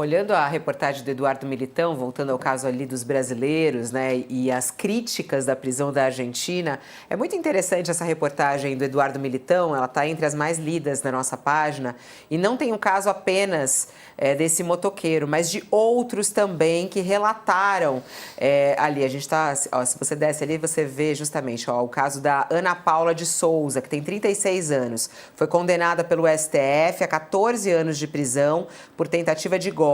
Olhando a reportagem do Eduardo Militão, voltando ao caso ali dos brasileiros, né, e as críticas da prisão da Argentina, é muito interessante essa reportagem do Eduardo Militão, ela está entre as mais lidas na nossa página, e não tem um caso apenas desse motoqueiro, mas de outros também que relataram ali. A gente está, se você desce ali, você vê justamente o caso da Ana Paula de Souza, que tem 36 anos, foi condenada pelo STF a 14 anos de prisão por tentativa de golpe,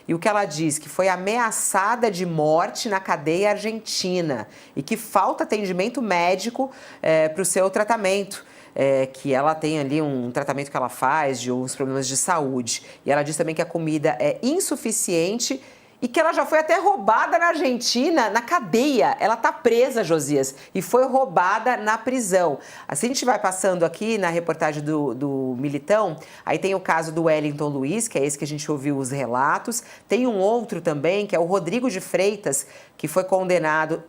e o que ela diz que foi ameaçada de morte na cadeia argentina e que falta atendimento médico para o seu tratamento. Que ela tem ali um tratamento que ela faz de uns problemas de saúde. E ela diz também que a comida é insuficiente e que ela já foi até roubada na Argentina, na cadeia. Ela está presa, Josias, e foi roubada na prisão. Assim a gente vai passando aqui na reportagem do Militão, aí tem o caso do Wellington Luiz, que é esse que a gente ouviu os relatos. Tem um outro também, que é o Rodrigo de Freitas, que foi condenado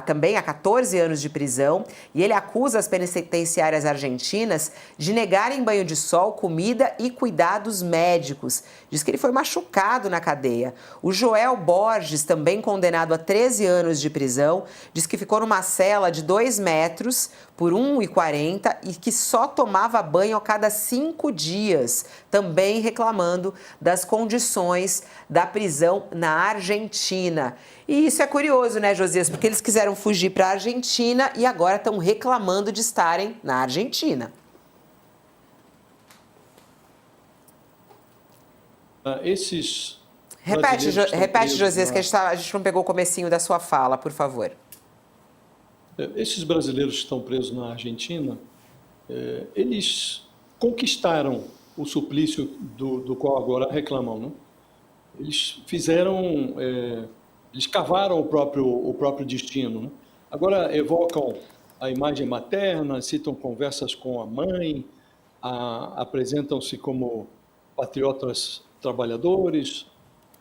também a 14 anos de prisão, e ele acusa as penitenciárias argentinas de negarem banho de sol, comida e cuidados médicos. Diz que ele foi machucado na cadeia. O Joel Borges, também condenado a 13 anos de prisão, diz que ficou numa cela de 2 metros por 1,40 e que só tomava banho a cada 5 dias, também reclamando das condições da prisão na Argentina. E isso é curioso, né, Josias? Porque eles quiseram fugir para a Argentina e agora estão reclamando de estarem na Argentina. Repete, Josias, que a gente não pegou o comecinho da sua fala, por favor. Esses brasileiros que estão presos na Argentina, eles conquistaram o suplício do qual agora reclamam, né? Eles fizeram, eles cavaram o próprio destino, né? Agora evocam a imagem materna, citam conversas com a mãe, apresentam-se como patriotas trabalhadores.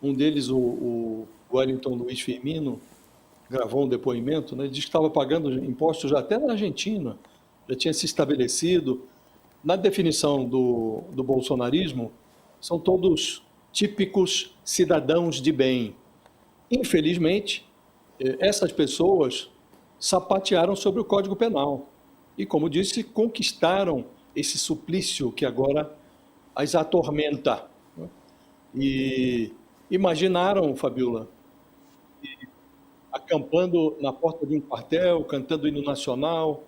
Um deles, o Wellington Luiz Firmino, gravou um depoimento, né? Diz que estava pagando impostos já até na Argentina, já tinha se estabelecido. Na definição do bolsonarismo, são todos típicos cidadãos de bem. Infelizmente, essas pessoas sapatearam sobre o Código Penal e, como disse, conquistaram esse suplício que agora as atormenta. E imaginaram, Fabiola, acampando na porta de um quartel, cantando o hino nacional,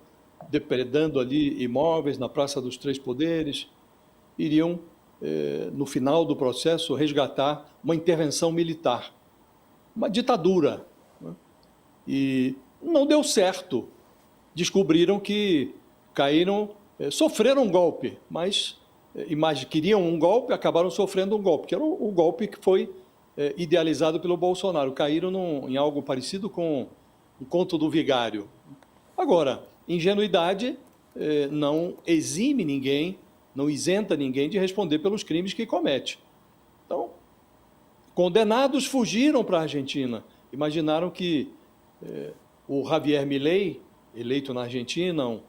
depredando ali imóveis na Praça dos Três Poderes, iriam, no final do processo, resgatar uma intervenção militar, uma ditadura, né? E não deu certo. Descobriram que caíram, sofreram um golpe, mas queriam um golpe, acabaram sofrendo um golpe, que era o golpe que foi idealizado pelo Bolsonaro. Caíram em algo parecido com o conto do vigário. Agora, ingenuidade não exime ninguém, não isenta ninguém de responder pelos crimes que comete. Então, condenados fugiram para a Argentina. Imaginaram que o Javier Milei, eleito na Argentina,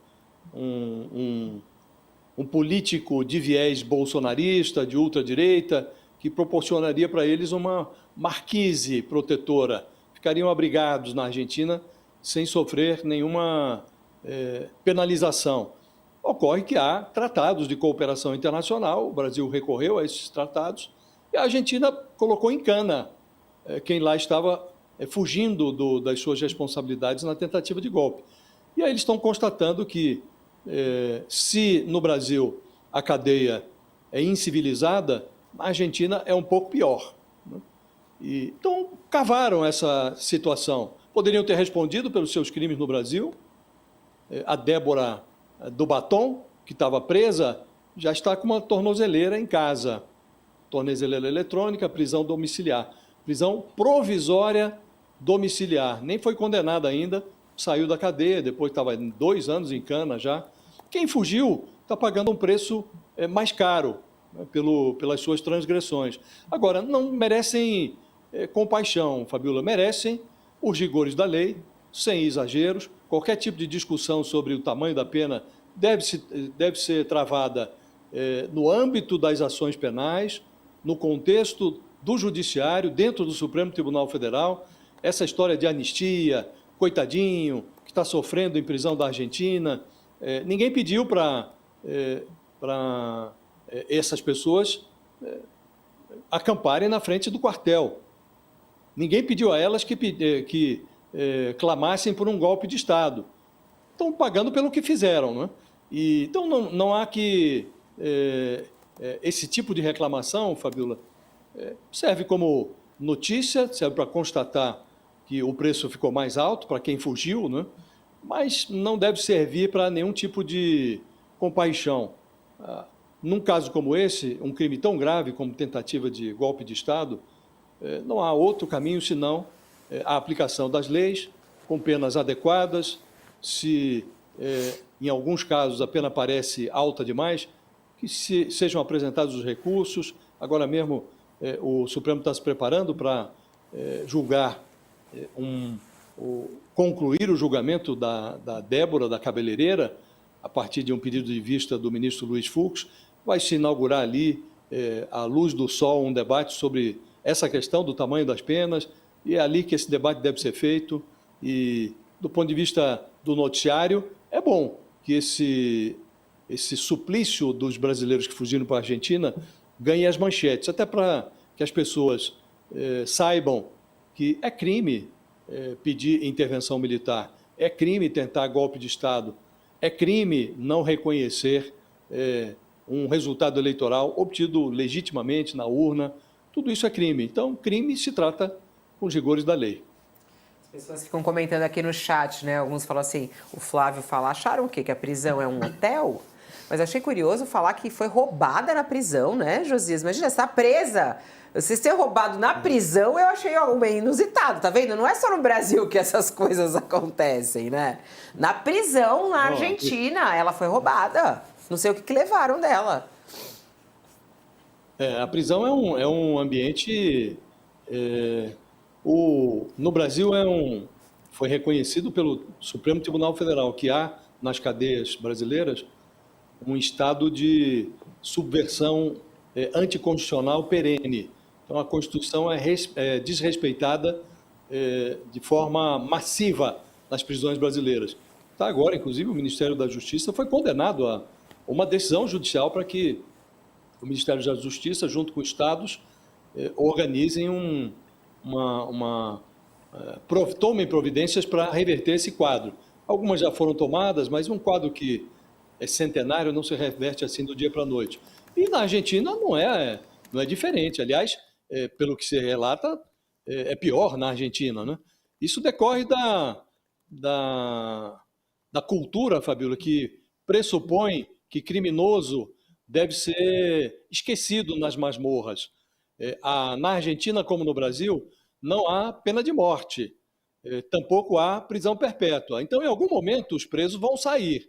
um político de viés bolsonarista, de ultradireita, que proporcionaria para eles uma marquise protetora. Ficariam abrigados na Argentina sem sofrer nenhuma penalização. Ocorre que há tratados de cooperação internacional, o Brasil recorreu a esses tratados, e a Argentina colocou em cana quem lá estava fugindo das suas responsabilidades na tentativa de golpe. E aí eles estão constatando que, se no Brasil a cadeia é incivilizada, na Argentina é um pouco pior, né? Então, cavaram essa situação. Poderiam ter respondido pelos seus crimes no Brasil. A Débora do Batom, que estava presa, já está com uma tornozeleira em casa. Tornozeleira eletrônica, prisão domiciliar. Prisão provisória domiciliar. Nem foi condenada ainda, saiu da cadeia, depois estava 2 anos em cana já. Quem fugiu está pagando um preço mais caro, né, pelas suas transgressões. Agora, não merecem compaixão, Fabiola, merecem os rigores da lei, sem exageros. Qualquer tipo de discussão sobre o tamanho da pena deve ser travada no âmbito das ações penais, no contexto do Judiciário, dentro do Supremo Tribunal Federal, essa história de anistia, coitadinho, que está sofrendo em prisão da Argentina. Ninguém pediu para essas pessoas acamparem na frente do quartel. Ninguém pediu a elas que clamassem por um golpe de Estado. Estão pagando pelo que fizeram, né? Então, não há que... esse tipo de reclamação, Fabiola, serve como notícia, serve para constatar que o preço ficou mais alto para quem fugiu, né? Mas não deve servir para nenhum tipo de compaixão. Num caso como esse, um crime tão grave como tentativa de golpe de Estado, não há outro caminho senão a aplicação das leis com penas adequadas. Se, em alguns casos, a pena parece alta demais, que sejam apresentados os recursos. Agora mesmo, o Supremo está se preparando para julgar, concluir o julgamento da Débora, da cabeleireira, a partir de um pedido de vista do ministro Luiz Fux. Vai se inaugurar ali, à luz do sol, um debate sobre essa questão do tamanho das penas, e é ali que esse debate deve ser feito. E, do ponto de vista do noticiário, é bom que esse suplício dos brasileiros que fugiram para a Argentina ganhe as manchetes, até para que as pessoas saibam que é crime pedir intervenção militar, é crime tentar golpe de Estado, é crime não reconhecer um resultado eleitoral obtido legitimamente na urna. Tudo isso é crime. Então, crime se trata com os rigores da lei. As pessoas ficam comentando aqui no chat, né? Alguns falam assim, o Flávio fala, acharam o quê? Que a prisão é um hotel? Mas achei curioso falar que foi roubada na prisão, né, Josias? Imagina, você está presa. Você ser roubado na prisão, eu achei algo inusitado, tá vendo? Não é só no Brasil que essas coisas acontecem, né? Na prisão, na Argentina, ela foi roubada. Não sei o que levaram dela. A prisão é um ambiente... no Brasil foi reconhecido pelo Supremo Tribunal Federal que há nas cadeias brasileiras um estado de subversão anticonstitucional perene. Então, a Constituição é desrespeitada de forma massiva nas prisões brasileiras. Tá, agora, inclusive, o Ministério da Justiça foi condenado a uma decisão judicial para que o Ministério da Justiça, junto com estados, organizem tomem providências para reverter esse quadro. Algumas já foram tomadas, mas um quadro que é centenário não se reverte assim do dia para a noite. E na Argentina não é diferente. Aliás, pelo que se relata, é pior na Argentina, né? Isso decorre da cultura, Fabíola, que pressupõe que criminoso deve ser esquecido nas masmorras. Na Argentina, como no Brasil, não há pena de morte, tampouco há prisão perpétua. Então, em algum momento, os presos vão sair.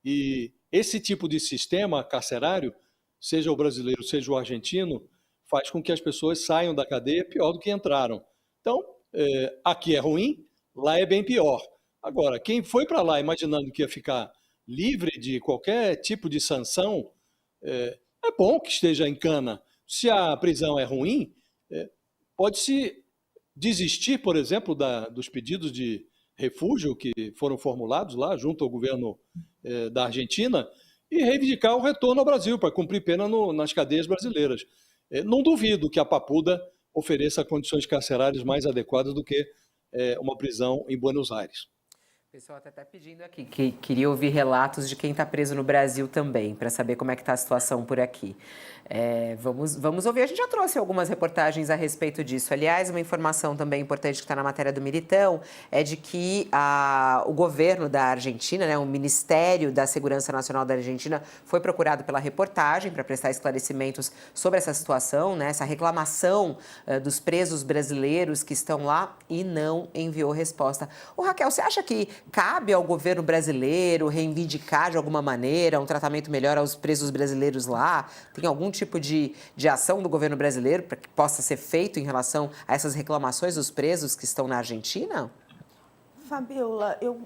E esse tipo de sistema carcerário, seja o brasileiro, seja o argentino, faz com que as pessoas saiam da cadeia pior do que entraram. Então, aqui é ruim, lá é bem pior. Agora, quem foi para lá imaginando que ia ficar livre de qualquer tipo de sanção, é bom que esteja em cana. Se a prisão é ruim, pode-se desistir, por exemplo, dos pedidos de refúgio que foram formulados lá junto ao governo da Argentina e reivindicar o retorno ao Brasil para cumprir pena nas cadeias brasileiras. Não duvido que a Papuda ofereça condições carcerárias mais adequadas do que uma prisão em Buenos Aires. O pessoal está até pedindo aqui que queria ouvir relatos de quem está preso no Brasil também, para saber como é que está a situação por aqui. Vamos ouvir. A gente já trouxe algumas reportagens a respeito disso. Aliás, uma informação também importante que está na matéria do Militão é de que o governo da Argentina, né, o Ministério da Segurança Nacional da Argentina, foi procurado pela reportagem para prestar esclarecimentos sobre essa situação, né, essa reclamação dos presos brasileiros que estão lá e não enviou resposta. Raquel, você acha que cabe ao governo brasileiro reivindicar de alguma maneira um tratamento melhor aos presos brasileiros lá? Tem algum tipo de ação do governo brasileiro para que possa ser feito em relação a essas reclamações dos presos que estão na Argentina? Fabiola, eu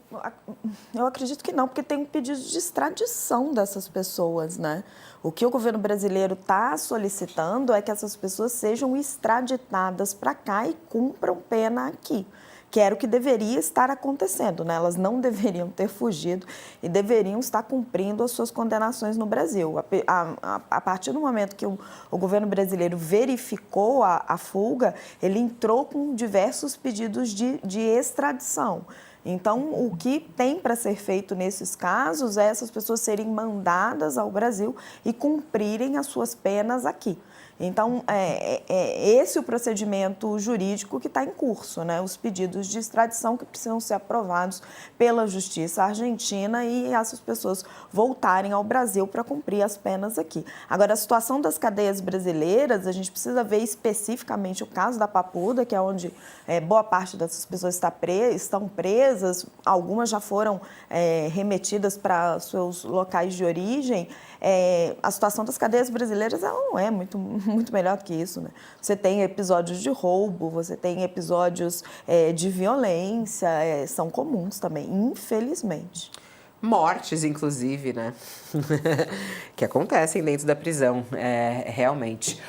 acredito que não, porque tem um pedido de extradição dessas pessoas, né? O que o governo brasileiro está solicitando é que essas pessoas sejam extraditadas para cá e cumpram pena aqui, que era o que deveria estar acontecendo, né? Elas não deveriam ter fugido e deveriam estar cumprindo as suas condenações no Brasil. A partir do momento que o governo brasileiro verificou a fuga, ele entrou com diversos pedidos de extradição. Então, o que tem para ser feito nesses casos é essas pessoas serem mandadas ao Brasil e cumprirem as suas penas aqui. Então, é esse o procedimento jurídico que está em curso, né? Os pedidos de extradição que precisam ser aprovados pela Justiça Argentina e essas pessoas voltarem ao Brasil para cumprir as penas aqui. Agora, a situação das cadeias brasileiras, a gente precisa ver especificamente o caso da Papuda, que é onde boa parte dessas pessoas estão presas, algumas já foram remetidas para seus locais de origem. A situação das cadeias brasileiras ela não é muito melhor que isso, né? Você tem episódios de roubo, você tem episódios de violência, são comuns também, infelizmente. Mortes, inclusive, né? Que acontecem dentro da prisão, realmente.